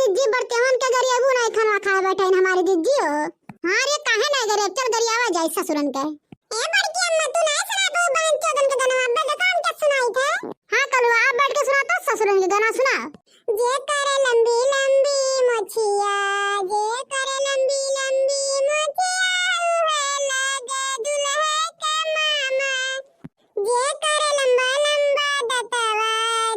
जिज्जी बर्तन के गरिया वो नहीं खाना खाए बैठे हमारे जिज्जी हो। हां रे काहे नहीं गरिया चल गरियावा जाई ससुरन के। ए बड़की अम्मा तू नहीं सुना दो बहन चोदन के गाना अब दुकान के सुनाई थे। हां कलवा आप बैठ के सुना तो ससुरन के गाना सुना। जे करे लंबी लंबी मोछिया जे करे लंबी लंबी मोछिया है लगे दुल्हे के मामा। जे करे लंबा लंबा दतवा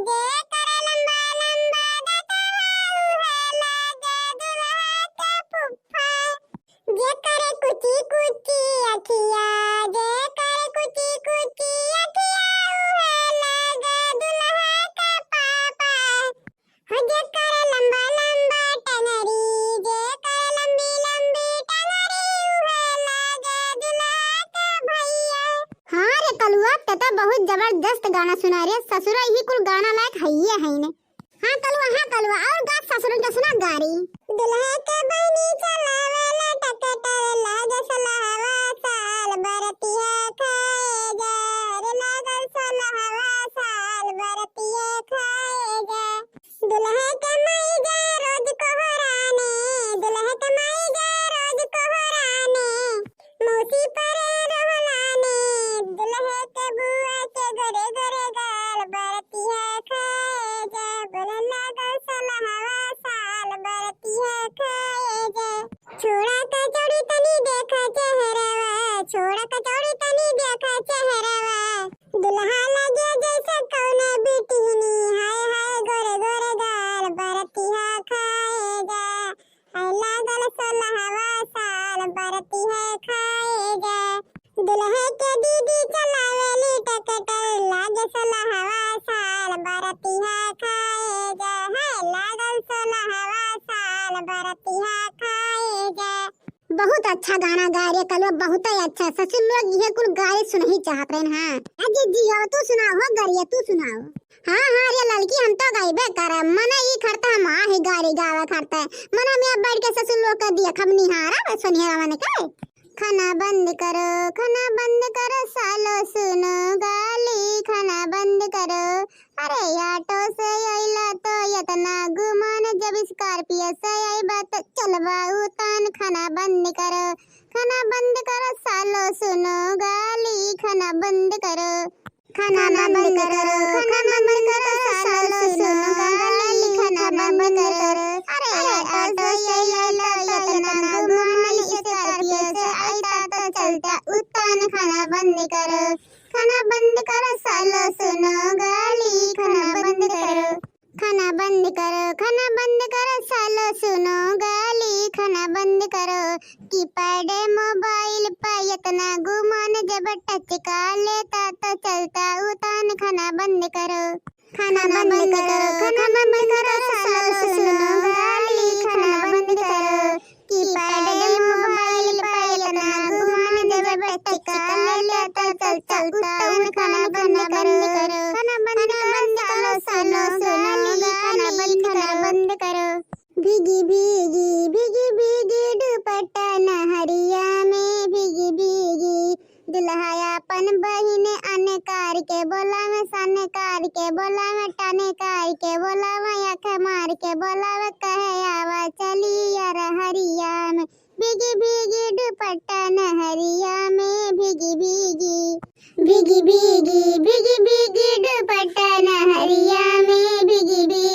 जे करे लंबा लंबा दतवा है लगे दुल्हे के फुफा। जे करे कुची कुची अखिया जे करे कुची कुची अखिया है लगे दुल्हे के पापा। जे करे लंबा लंबा टंगरी जे करे लंबी लंबी टंगरी है लगे दुल्हे के भैया। हां रे कलुआ तो बहुत जबरदस्त गाना सुना रे ससुरा ही कुल गाना लायक है ने। हां कलुआ और गा ससुरन के सुना गारी। दुल्हे के बहनी चलावे ले टकटर लागे सलहवा साल बरतिया खाए जा रे लागल सलहवा साल बरतिया खाए जा। दुल्हे के माई जा रोज कोहराने दुल्हे के माई जा रोज कोहराने मौसी पर रहलाने दुल्हे के बुआ के घरे घरे गाल बरतिया खाए जा बोले लागल सलहवा साल बरतिया खाए जा। छोड़ा कचौड़ी तनी देखा चेहरावा छोड़ा कचौड़ी तनी देखा चेहरावा दुल्हा लगे जैसे कौने बिटिनी हाय हाय गोरे गोरे गाल बरतिया खाए जा हाय लागल सलहवा साल बरतिया खाए जा। दुल्हे के दीदी चलावेली टकटर लागे सलहवा साल बरतिया खाए जा हाय लागल सलहवा साल बरतिया खाए जा। बहुत अच्छा गाना गा रे कलवा बहुत ही अच्छा ससुर लोग ये कुल गाए सुन ही चाहत रहे। हां अजी जी हो तू सुनाओ हो गरिया तू सुनाओ। हां रे लड़की हम तो गाइबे कर मने ई खरता हम ही गारी गावा खरता मने मैं बैठ के ससुर लोग का दिया खम निहारा सुनिया माने का। खाना बंद करो सालो सुनो गाली खाना बंद करो। अरे ऑटो से आइला तो इतना गुमान जब स्कॉर्पियो से आई बात चलवा उतान खाना बंद करो सालो सुनो गाली खाना बंद करो सालो सुनो गाली खाना बंद करो। अरे ऑटो से आइला तो इतना गुमान स्कॉर्पियो से आई तो चलता उतान खाना बंद करो सालो सुनो गाली खाना बंद करो सालो सुनो गाली खाना बंद करो। कीपैड मोबाइल पर इतना गुमान जब टच का लेता तो चलता उतान खाना बंद करो सालो सुनो गाली खाना बंद करो। कीपैड मोबाइल पर इतना गुमान जब टच का लेता तो चलता खाना बंद करो सालो सुनो खाना बंद करो। भीगी दुपट्टा नहरिया में भीगी दुल्हा अपन बहिने अने कार के बोला में साने कार के बोला में टाने कार के बोला में आँख मार के बोला में कहे आवा चली यार हरिया में भीगी दुपट्टा नहरिया में भीगी दुपट्टा नहरिया में भीगी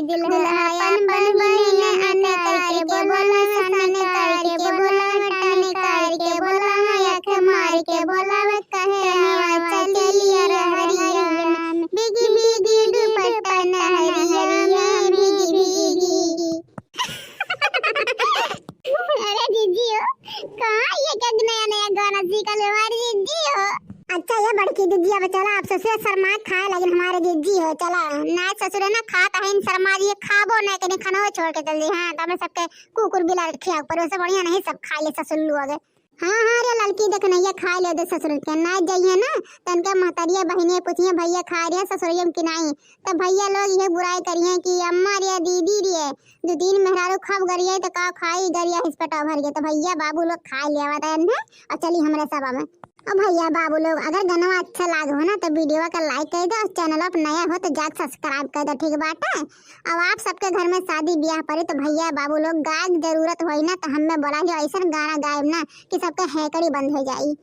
दुल्हा अपन बहिने अने कार के बोला में साने कार के बोला में टाने कार के बोला में आँख मार के बोला में कहे आवा चली यार हरिया में भीगी दुपट्टा नहरिया में भीगी। अरे दीदी हो कहाँ ये क्या नया गाना सीखा लो हमारी दीदी हो। अच्छा ये बड़की दीदी अब चला आप ससुर शर्मा खाए लेकिन हमारे दीदी हो चला ना ससुर ना खाता है शर्मा जी खाबो ना कने खाना छोड़ के चल दी। हां तब सबके कुकुर बिला खिया पर से बढ़िया नहीं सब खा ले ससुर लोग। हां रे लड़की देख नहीं खा ले दे ससुर के ना जाइए ना तनके महतरिया बहने पूछिए भैया खा रहे ससुरियम की नहीं तो भैया लोग ये बुराई करिए कि अम्मा रे दीदी रे दो तीन मेहरारू खब गरिए तो का खाई गरिया हिस्पटा भर गए तो भैया बाबू लोग खा ले आवत है और चली हमरे सभा में। और भैया बाबू लोग अगर गाना अच्छा लागो ना तो वीडियो का लाइक कर दो और चैनल पर नया हो तो जाके सब्सक्राइब कर दो, ठीक बात है। अब आप सबके घर में शादी ब्याह पड़े तो भैया बाबू लोग गायक जरूरत होई ना तो हमें बोला कि ऐसा गाना गायब ना कि सबके हैकड़ी बंद हो जाई।